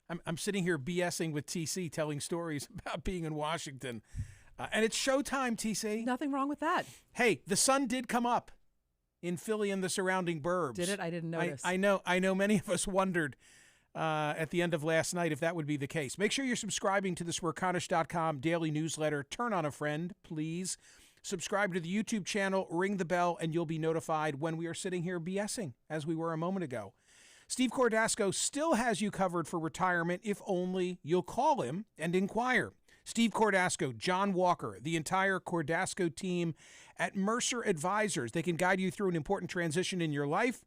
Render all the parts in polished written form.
I'm sitting here BSing with TC, telling stories about being in Washington. And it's showtime, TC. Nothing wrong with that. Hey, the sun did come up in Philly and the surrounding burbs. Did it? I didn't notice. I know many of us wondered at the end of last night if that would be the case. Make sure you're subscribing to the Smerconish.com daily newsletter. Turn on a friend, please. Subscribe to the YouTube channel, ring the bell, and you'll be notified when we are sitting here BSing, as we were a moment ago. Steve Cordasco still has you covered for retirement if only you'll call him and inquire. Steve Cordasco, John Walker, the entire Cordasco team at Mercer Advisors. They can guide you through an important transition in your life.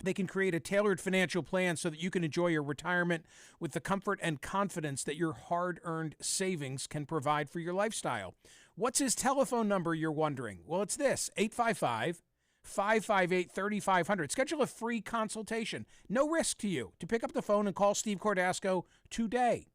They can create a tailored financial plan so that you can enjoy your retirement with the comfort and confidence that your hard-earned savings can provide for your lifestyle. What's his telephone number, you're wondering? Well, it's this, 855-558-3500. Schedule a free consultation. No risk to you to pick up the phone and call Steve Cordasco today.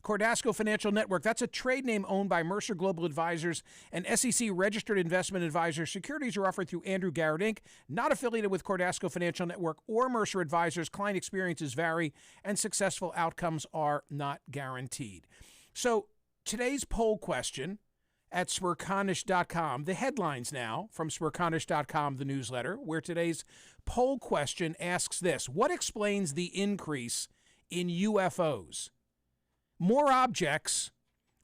Cordasco Financial Network, that's a trade name owned by Mercer Global Advisors and SEC-registered investment advisors. Securities are offered through Andrew Garrett, Inc., not affiliated with Cordasco Financial Network or Mercer Advisors. Client experiences vary, and successful outcomes are not guaranteed. So today's poll question at Smerconish.com, the headlines now from Smerconish.com, the newsletter, where today's poll question asks this: what explains the increase in UFOs? More objects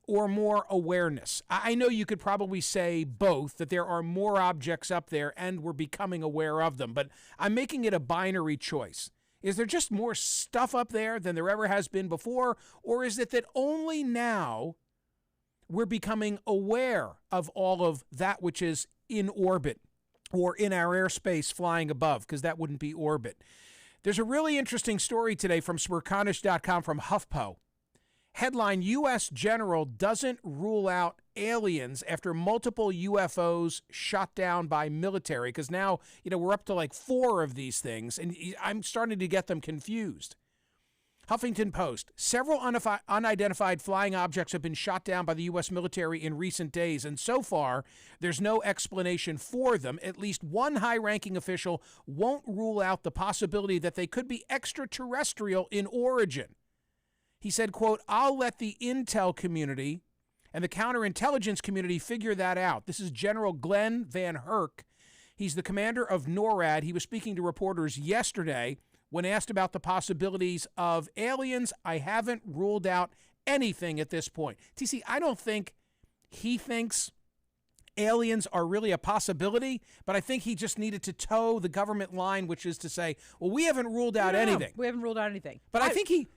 or more awareness? I know you could probably say both, that there are more objects up there and we're becoming aware of them, but I'm making it a binary choice. Is there just more stuff up there than there ever has been before, or is it that only now we're becoming aware of all of that which is in orbit or in our airspace flying above, because that wouldn't be orbit? There's a really interesting story today from Smerconish.com from HuffPo. Headline: U.S. General doesn't rule out aliens after multiple UFOs shot down by military. Because now, we're up to like 4 of these things, and I'm starting to get them confused. Huffington Post: several unidentified flying objects have been shot down by the U.S. military in recent days, and so far, there's no explanation for them. At least one high-ranking official won't rule out the possibility that they could be extraterrestrial in origin. He said, quote, "I'll let the intel community and the counterintelligence community figure that out." This is General Glenn Van Herk. He's the commander of NORAD. He was speaking to reporters yesterday when asked about the possibilities of aliens. "I haven't ruled out anything at this point." TC, I don't think he thinks aliens are really a possibility, but I think he just needed to toe the government line, which is to say, well, we haven't ruled out anything. We haven't ruled out anything. But I think he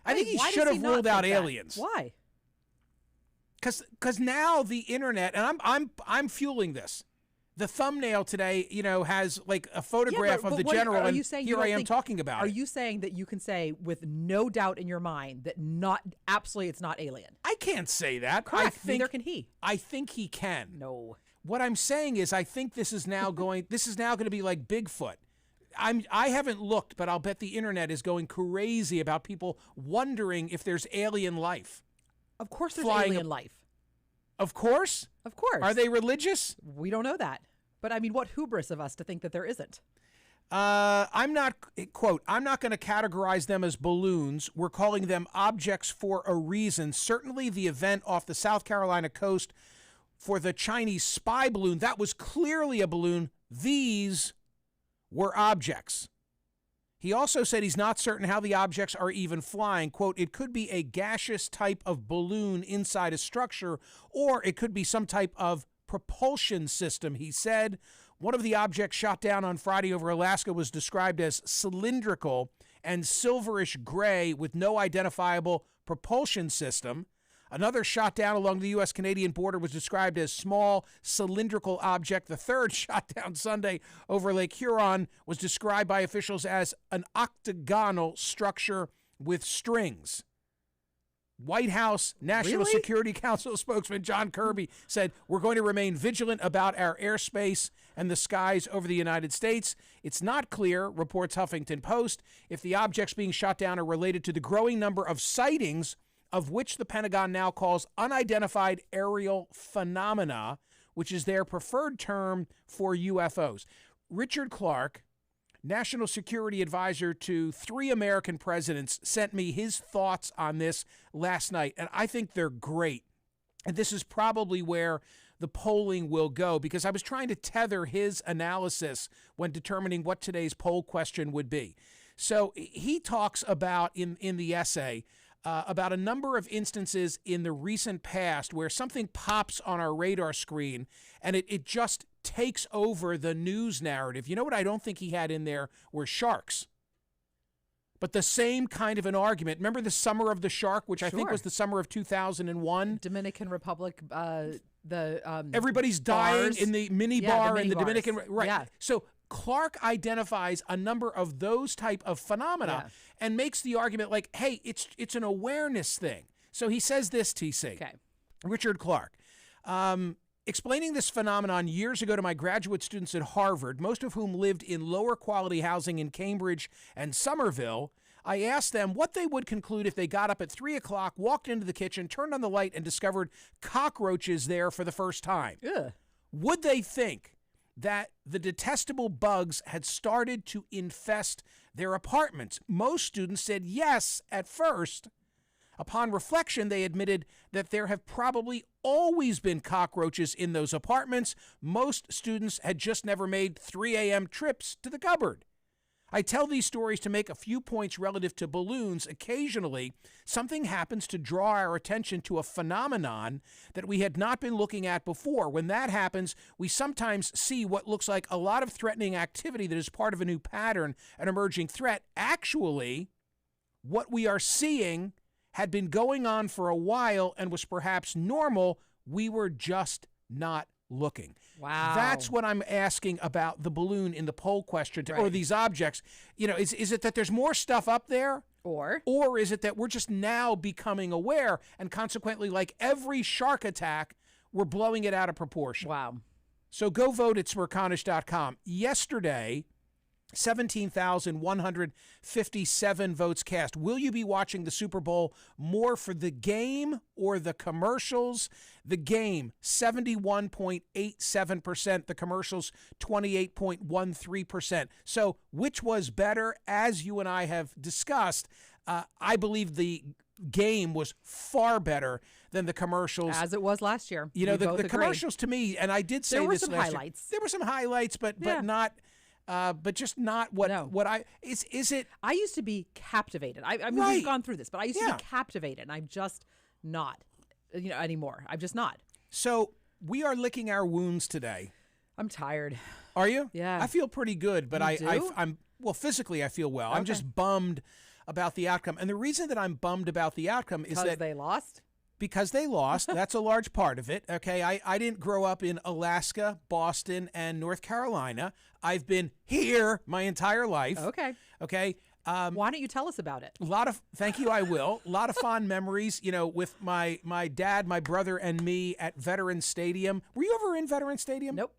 should have ruled out aliens. Why? Because now the internet, and I'm fueling this. The thumbnail today, has like a photograph of the general, and here I am talking about it. Are you saying that you can say with no doubt in your mind that absolutely it's not alien? I can't say that. Correct. Neither can he. I think he can. No. What I'm saying is I think this is now going to be like Bigfoot. I haven't looked, but I'll bet the internet is going crazy about people wondering if there's alien life. Of course there's alien life. Of course? Of course. Are they religious? We don't know that. But I mean, what hubris of us to think that there isn't. I'm not going to categorize them as balloons. We're calling them objects for a reason. Certainly the event off the South Carolina coast for the Chinese spy balloon, that was clearly a balloon. These were objects. He also said he's not certain how the objects are even flying. Quote, "It could be a gaseous type of balloon inside a structure, or it could be some type of propulsion system," he said. One of the objects shot down on Friday over Alaska was described as cylindrical and silverish gray with no identifiable propulsion system. Another shot down along the U.S.-Canadian border was described as small cylindrical object. The third shot down Sunday over Lake Huron was described by officials as an octagonal structure with strings. White House National Security Council spokesman John Kirby said, "We're going to remain vigilant about our airspace and the skies over the United States. It's not clear," reports Huffington Post, "if the objects being shot down are related to the growing number of sightings of which the Pentagon now calls unidentified aerial phenomena, which is their preferred term for UFOs. Richard Clark, national security advisor to 3 American presidents, sent me his thoughts on this last night, and I think they're great. And this is probably where the polling will go, because I was trying to tether his analysis when determining what today's poll question would be. So he talks about in the essay about a number of instances in the recent past where something pops on our radar screen and it just takes over the news narrative. You know what I don't think he had in there were sharks. But the same kind of an argument. Remember the Summer of the Shark, which I think was the summer of 2001? Dominican Republic, everybody's dying bars. in the mini Yeah, bar the in the mini Dominican. bars. Right. Yeah. So Clark identifies a number of those type of phenomena and makes the argument like, hey, it's an awareness thing. So he says this, TC. Okay. Richard Clark. Explaining this phenomenon years ago to my graduate students at Harvard, most of whom lived in lower quality housing in Cambridge and Somerville, I asked them what they would conclude if they got up at 3 o'clock, walked into the kitchen, turned on the light, and discovered cockroaches there for the first time. Ugh. Would they think that the detestable bugs had started to infest their apartments? Most students said yes at first. Upon reflection, they admitted that there have probably always been cockroaches in those apartments. Most students had just never made 3 a.m. trips to the cupboard. I tell these stories to make a few points relative to balloons. Occasionally, something happens to draw our attention to a phenomenon that we had not been looking at before. When that happens, we sometimes see what looks like a lot of threatening activity that is part of a new pattern, an emerging threat. Actually, what we are seeing had been going on for a while and was perhaps normal. We were just not looking. Wow. That's what I'm asking about the balloon in the poll question, or these objects. You know, is it that there's more stuff up there? Or is it that we're just now becoming aware, and consequently, like every shark attack, we're blowing it out of proportion? Wow. So go vote at Smerconish.com. Yesterday, 17,157 votes cast. Will you be watching the Super Bowl more for the game or the commercials? The game, 71.87%. The commercials, 28.13%. So which was better? As you and I have discussed, I believe the game was far better than the commercials. As it was last year. You know, the commercials to me, and I did say this last year. There were some highlights. There were some highlights, but not... but just not what I is it. I used to be captivated. I mean, we've gone through this, but I used to be captivated, and I'm just not, anymore. I'm just not. So we are licking our wounds today. I'm tired. Are you? Yeah. I feel pretty good, but I'm physically I feel well. Okay. I'm just bummed about the outcome, and the reason that I'm bummed about the outcome is that they lost. Because they lost. That's a large part of it. Okay. I didn't grow up in Alaska, Boston, and North Carolina. I've been here my entire life. Okay. Okay. Why don't you tell us about it? Thank you, I will. A lot of fond memories, with my dad, my brother, and me at Veterans Stadium. Were you ever in Veterans Stadium? Nope.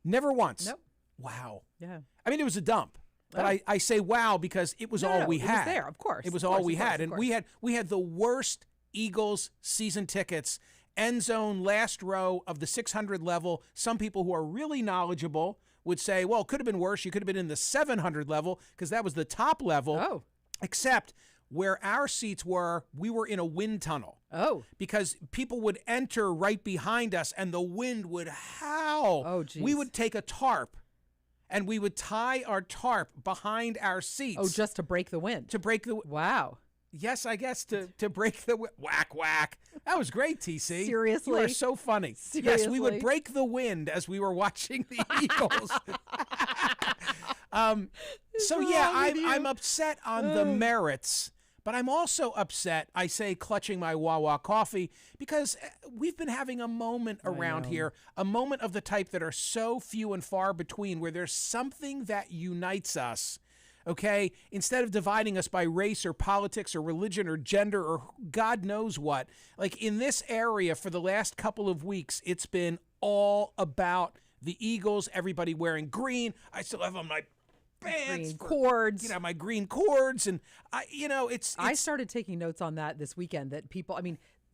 Never once? Nope. Wow. Yeah. I mean, it was a dump. But I say wow because it was all we had. It was there, of course. It was all we had. And we had the worst Eagles season tickets, end zone, last row of the 600 level. Some people who are really knowledgeable would say, well, it could have been worse. You could have been in the 700 level because that was the top level. Oh. Except where our seats were, we were in a wind tunnel. Oh. Because people would enter right behind us and the wind would howl. Oh, geez. We would take a tarp and we would tie our tarp behind our seats. Oh, just to break the wind. Wow. Yes, I guess to break the whack whack. That was great, TC. Seriously? You are so funny. Seriously? Yes, we would break the wind as we were watching the Eagles. I'm upset on the merits, but I'm also upset, I say clutching my Wawa coffee, because we've been having a moment around here, a moment of the type that are so few and far between, where there's something that unites us. Okay, instead of dividing us by race or politics or religion or gender or God knows what, like in this area for the last couple of weeks, it's been all about the Eagles, everybody wearing green. I still have on my pants. Green cords. My green cords. And, I started taking notes on that this weekend, that people,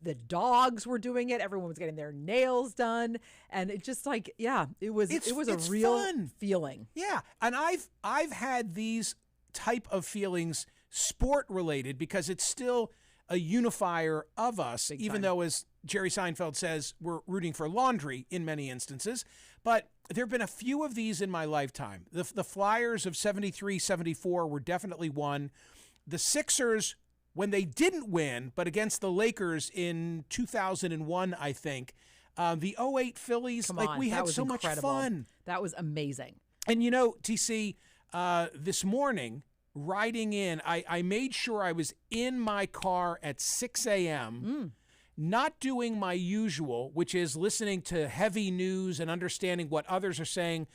The dogs were doing it. Everyone was getting their nails done, and it just like, it was a real fun feeling. Yeah, and I've had these type of feelings sport related because it's still a unifier of us, Big even time. though, as Jerry Seinfeld says, we're rooting for laundry in many instances. But there have been a few of these in my lifetime. The Flyers of 73, 74 were definitely one. The Sixers, when they didn't win, but against the Lakers in 2001, I think, the 08 Phillies, we had so much fun. That was amazing. And, TC, this morning, riding in, I made sure I was in my car at 6 a.m., not doing my usual, which is listening to heavy news and understanding what others are saying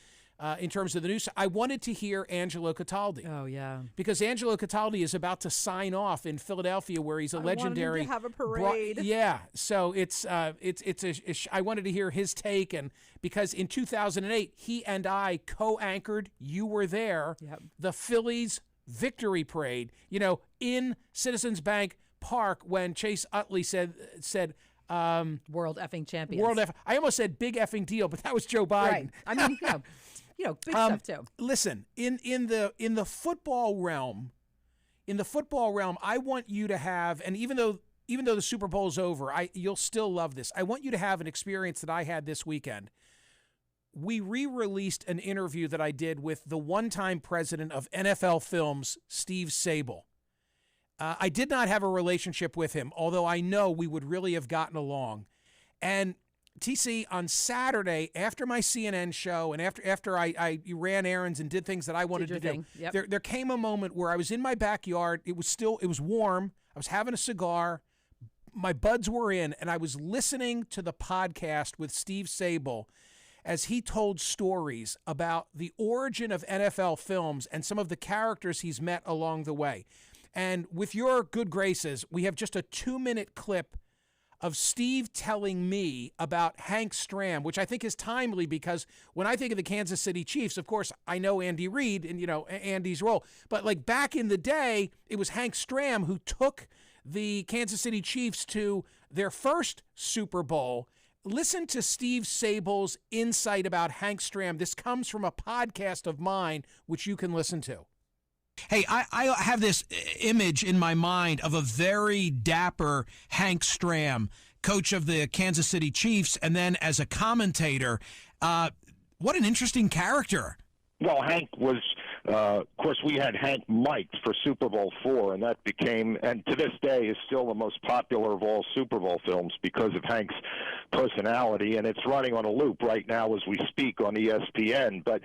in terms of the news. I wanted to hear Angelo Cataldi. Oh, yeah. Because Angelo Cataldi is about to sign off in Philadelphia, where he's a legendary. I wanted him to have a parade. Yeah. So I wanted to hear his take, and because in 2008 he and I co-anchored. You were there. Yep. The Phillies victory parade. In Citizens Bank Park when Chase Utley said world effing champions. I almost said big effing deal, but that was Joe Biden. Right. I mean, big stuff too. Listen, in the football realm, I want you to have, and even though the Super Bowl's over, you'll still love this. I want you to have an experience that I had this weekend. We re-released an interview that I did with the one-time president of NFL Films, Steve Sable. I did not have a relationship with him, although I know we would really have gotten along. And TC, on Saturday, after my CNN show and after I ran errands and did things that I wanted to do, yep. there came a moment where I was in my backyard. It was warm. I was having a cigar. My buds were in, and I was listening to the podcast with Steve Sable as he told stories about the origin of NFL Films and some of the characters he's met along the way. And with your good graces, we have just a 2-minute clip of Steve telling me about Hank Stram, which I think is timely because when I think of the Kansas City Chiefs, of course, I know Andy Reid and, Andy's role. But like back in the day, it was Hank Stram who took the Kansas City Chiefs to their first Super Bowl. Listen to Steve Sable's insight about Hank Stram. This comes from a podcast of mine, which you can listen to. Hey, I have this image in my mind of a very dapper Hank Stram, coach of the Kansas City Chiefs, and then as a commentator. What an interesting character. Well, Hank was, of course, we had Hank mic'd for Super Bowl IV, and that became, and to this day, is still the most popular of all Super Bowl films because of Hank's personality, and it's running on a loop right now as we speak on ESPN. But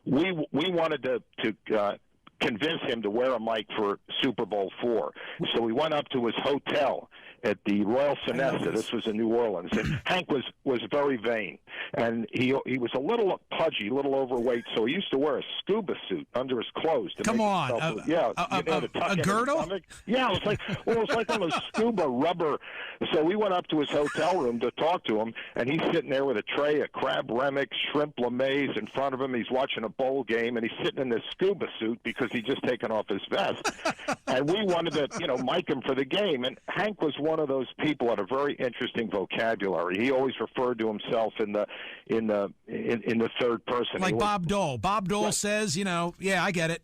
we wanted to convince him to wear a mic for Super Bowl IV. So we went up to his hotel at the Royal Sonesta. This was in New Orleans. And Hank was very vain. And he was a little pudgy, a little overweight, so he used to wear a scuba suit under his clothes. To Come on. a girdle? Yeah, it was like one of those scuba rubber. So we went up to his hotel room to talk to him, and he's sitting there with a tray of crab remick, shrimp lamés in front of him. He's watching a bowl game, and he's sitting in this scuba suit because he'd just taken off his vest. And we wanted to, mic him for the game. And Hank was one of those people had a very interesting vocabulary. He always referred to himself in the third person. Like Bob Dole. Bob Dole says, yeah, I get it.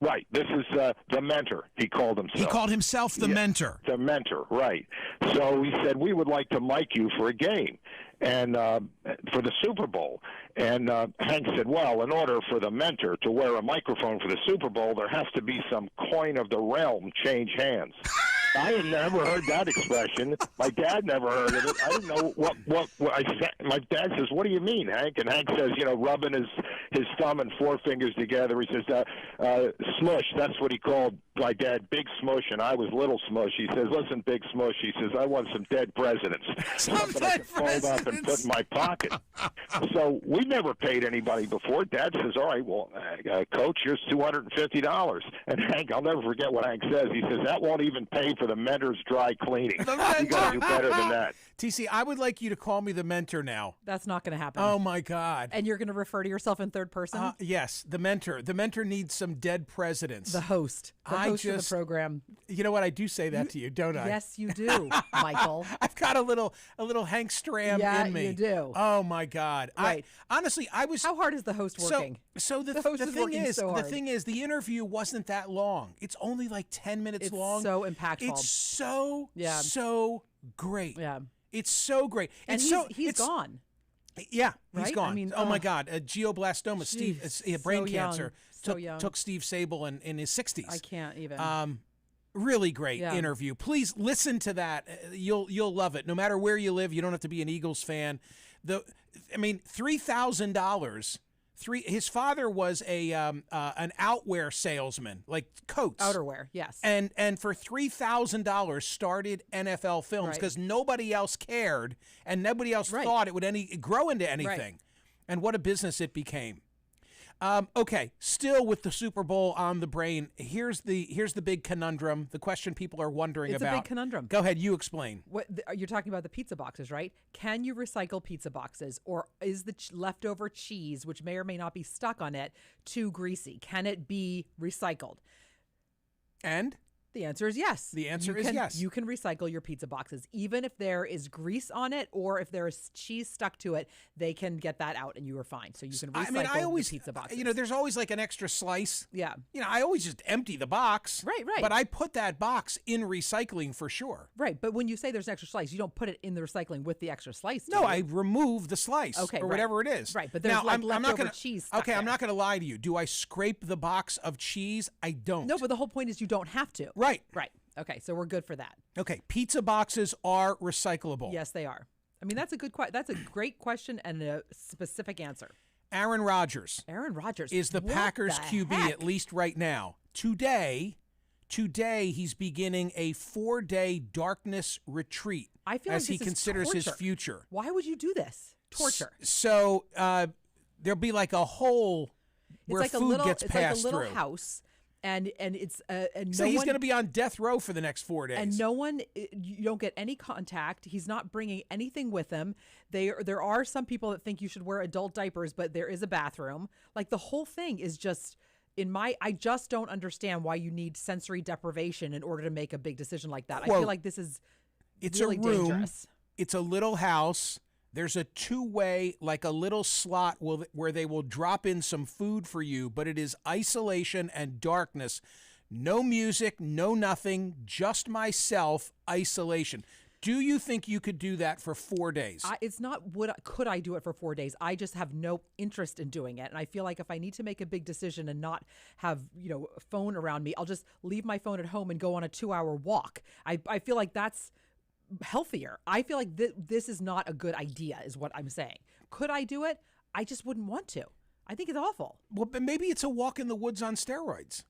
Right. This is the mentor, he called himself. He called himself the mentor. The mentor, right. So he said, we would like to mic you for a game and for the Super Bowl. And Hank said, well, in order for the mentor to wear a microphone for the Super Bowl, there has to be some coin of the realm change hands. I had never heard that expression. My dad never heard of it. I didn't know what I said. My dad says, what do you mean, Hank? And Hank says, rubbing his thumb and forefingers together. He says, smush. That's what he called my dad, Big Smush, and I was Little Smush. He says, listen, Big Smush. He says, I want some dead presidents. Something I can fold up and put in my pocket. So we never paid anybody before. Dad says, all right, well, Coach, here's $250. And Hank, I'll never forget what Hank says. He says, that won't even pay for the mentor's dry cleaning. You got to do better than that. TC, I would like you to call me the mentor now. That's not going to happen. Oh, my God. And you're going to refer to yourself in third person? Yes, the mentor. The mentor needs some dead presidents. The host. The host of the program. You know what? I do say that to you, don't I? Yes, you do, Michael. I've got a little Hank Stram in me. Yeah, you do. Oh my God! Right. Honestly, I was. How hard is the host working? So the thing is, the interview wasn't that long. It's only like 10 minutes long. It's so impactful. It's so great. Yeah. It's so great. And he's gone. Yeah, right? he's gone. I mean, oh my God, glioblastoma. Brain cancer. Young. Took Steve Sable in his 60s. I can't even. Really great interview. Please listen to that. You'll love it. No matter where you live, you don't have to be an Eagles fan. $3,000. His father was an outwear salesman, like coats, outerwear, yes, and for $3,000 started NFL Films because nobody else cared and nobody else thought it would grow into anything, right. And what a business it became. Okay, still with the Super Bowl on the brain. Here's the big conundrum. The question people are wondering about. It's a big conundrum. Go ahead, you explain. You're talking about the pizza boxes, right? Can you recycle pizza boxes, or is the leftover cheese, which may or may not be stuck on it, too greasy? Can it be recycled? And the answer is yes. The answer is yes. You can recycle your pizza boxes. Even if there is grease on it or if there is cheese stuck to it, they can get that out and you are fine. So you can recycle the pizza boxes. There's always like an extra slice. Yeah. I always just empty the box. Right. But I put that box in recycling for sure. Right. But when you say there's an extra slice, you don't put it in the recycling with the extra slice. No, I remove the slice or whatever it is. Right. But there's leftover cheese stuck there. I'm not going to lie to you. Do I scrape the box of cheese? I don't. No, but the whole point is you don't have to. Right. Okay, so we're good for that. Okay, pizza boxes are recyclable. Yes, they are. I mean, that's a great question and a specific answer. Aaron Rodgers is the Packers QB at least right now. Today he's beginning a 4-day darkness retreat as he considers his future. Why would you do this? Torture. So there'll be like a hole where food gets passed through. It's like a little house. And it's so he's going to be on death row for the next 4 days. And you don't get any contact. He's not bringing anything with him. There are some people that think you should wear adult diapers, but there is a bathroom. Like the whole thing is just I just don't understand why you need sensory deprivation in order to make a big decision like that. Quote, I feel like it's really a room, dangerous. It's a little house. There's a two-way, like a little slot where they will drop in some food for you, but it is isolation and darkness. No music, no nothing, just myself, isolation. Do you think you could do that for 4 days? It's not could I do it for 4 days? I just have no interest in doing it. And I feel like if I need to make a big decision and not have, a phone around me, I'll just leave my phone at home and go on a 2-hour walk. I feel like that's healthier. I feel like this is not a good idea is what I'm saying. Could I do it? I just wouldn't want to. I think it's awful. Well, but maybe it's a walk in the woods on steroids.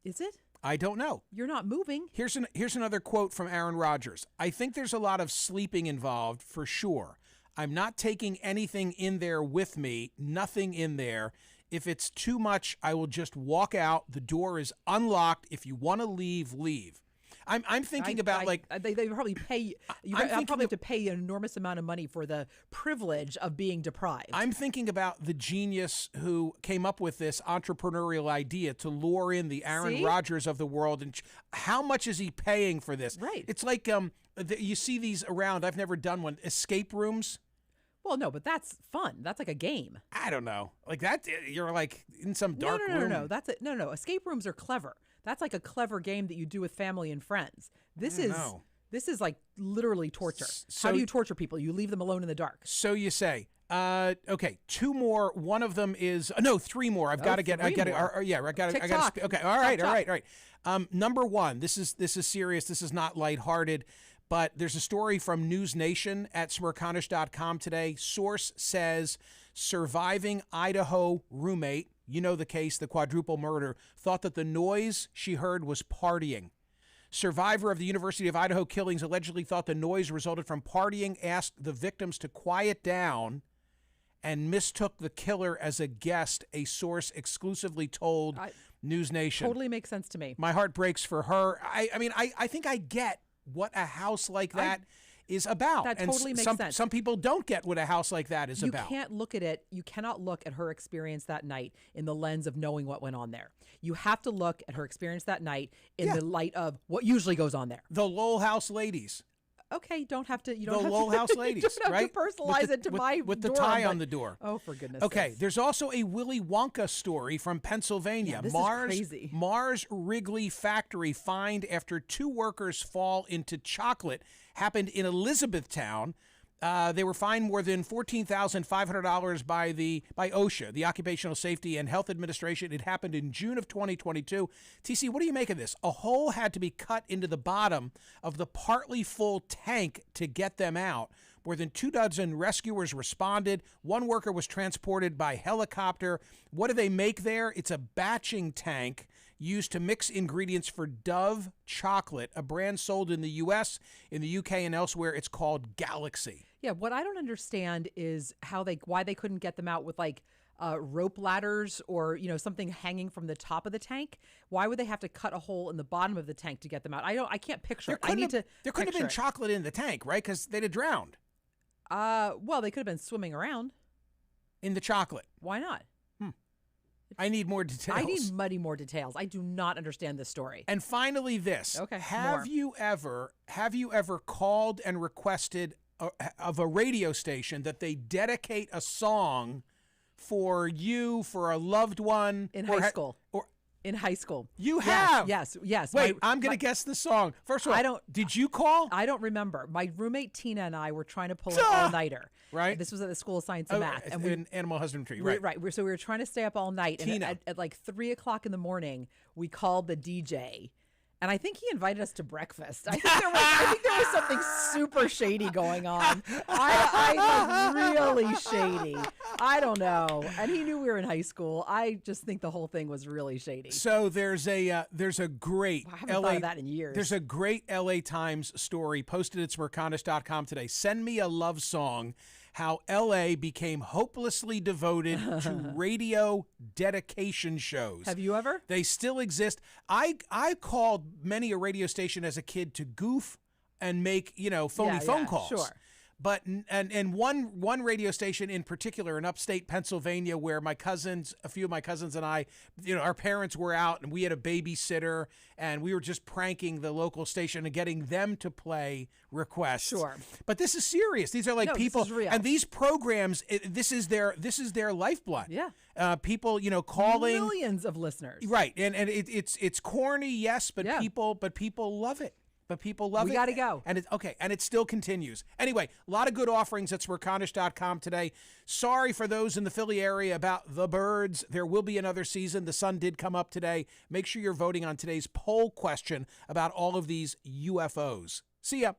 Is it? I don't know. You're not moving. Here's another quote from Aaron Rodgers. I think there's a lot of sleeping involved for sure. I'm not taking anything in there with me, nothing in there. If it's too much, I will just walk out. The door is unlocked. If you want to leave, leave. I'm thinking about they probably pay. I probably have to pay an enormous amount of money for the privilege of being deprived. I'm thinking about the genius who came up with this entrepreneurial idea to lure in the Aaron Rodgers of the world, and how much is he paying for this? Right. It's like you see these around. I've never done one. Escape rooms. Well, no, but that's fun. That's like a game. I don't know, like that. You're like in some dark room. No. That's it. No. Escape rooms are clever. That's like a clever game that you do with family and friends. This is like literally torture. So, how do you torture people? You leave them alone in the dark. So you say. Okay, 2 more. One of them is no, 3 more. I've got to get. I got to. Yeah, I got to. Okay. All right. Number 1. This is serious. This is not lighthearted. But there's a story from News Nation at Smerconish.com today. Source says surviving Idaho roommate, you know the case, the quadruple murder, thought that the noise she heard was partying. Survivor of the University of Idaho killings allegedly thought the noise resulted from partying, asked the victims to quiet down, and mistook the killer as a guest, a source exclusively told News Nation. Totally makes sense to me. My heart breaks for her. I mean, I think I get what a house like that is about. That and totally makes sense. Some people don't get what a house like that is about. You can't look at it. You cannot look at her experience that night in the lens of knowing what went on there. You have to look at her experience that night in the light of what usually goes on there. The Lowell House ladies. Okay, you don't have to. The Lowell House ladies, you don't have right? to personalize it to my with the door, tie on the door. Oh, for goodness Okay, sakes. there's also a Willy Wonka story from Pennsylvania. Yeah, this is crazy. Mars Wrigley factory fined after 2 workers fall into chocolate happened in Elizabethtown. They were fined more than $14,500 by OSHA, the Occupational Safety and Health Administration. It happened in June of 2022. TC, what do you make of this? A hole had to be cut into the bottom of the partly full tank to get them out. More than 24 rescuers responded. 1 worker was transported by helicopter. What do they make there? It's a batching tank used to mix ingredients for Dove chocolate, a brand sold in the U.S., in the U.K., and elsewhere. It's called Galaxy. Yeah, what I don't understand is why they couldn't get them out with like rope ladders or something hanging from the top of the tank. Why would they have to cut a hole in the bottom of the tank to get them out? I can't picture it. There couldn't have been chocolate in the tank, right? Because they'd have drowned. Well, they could have been swimming around in the chocolate. Why not? I need more details. I need more details. I do not understand this story. And finally, this. Okay. Have you ever called and requested of a radio station that they dedicate a song for you, for a loved one in high school? In high school. You have? Yes. Wait, I'm going to guess the song. First of all, did you call? I don't remember. My roommate Tina and I were trying to pull an all-nighter. Right. This was at the School of Science and Math. And in animal husbandry, right. Right. So we were trying to stay up all night. Tina. And at like 3 o'clock in the morning, we called the DJ. And I think he invited us to breakfast. I think there was something super shady going on. I like really shady. I don't know. And he knew we were in high school. I just think the whole thing was really shady. So there's a great I haven't thought of that in years. There's a great LA Times story posted at Smerconish.com today. Send me a love song. How LA became hopelessly devoted to radio dedication shows. Have you ever? They still exist. I called many a radio station as a kid to goof and make, phony phone calls. Sure. But and one radio station in particular in upstate Pennsylvania where a few of my cousins and I, our parents were out and we had a babysitter and we were just pranking the local station and getting them to play requests. Sure. But this is serious. These are like people, this is real. and these programs. This is their lifeblood. Yeah. People, calling millions of listeners. Right, and it's corny, yes, but people love it. But people love it. We got to go. And it still continues. Anyway, a lot of good offerings at Smerconish.com today. Sorry for those in the Philly area about the birds. There will be another season. The sun did come up today. Make sure you're voting on today's poll question about all of these UFOs. See ya.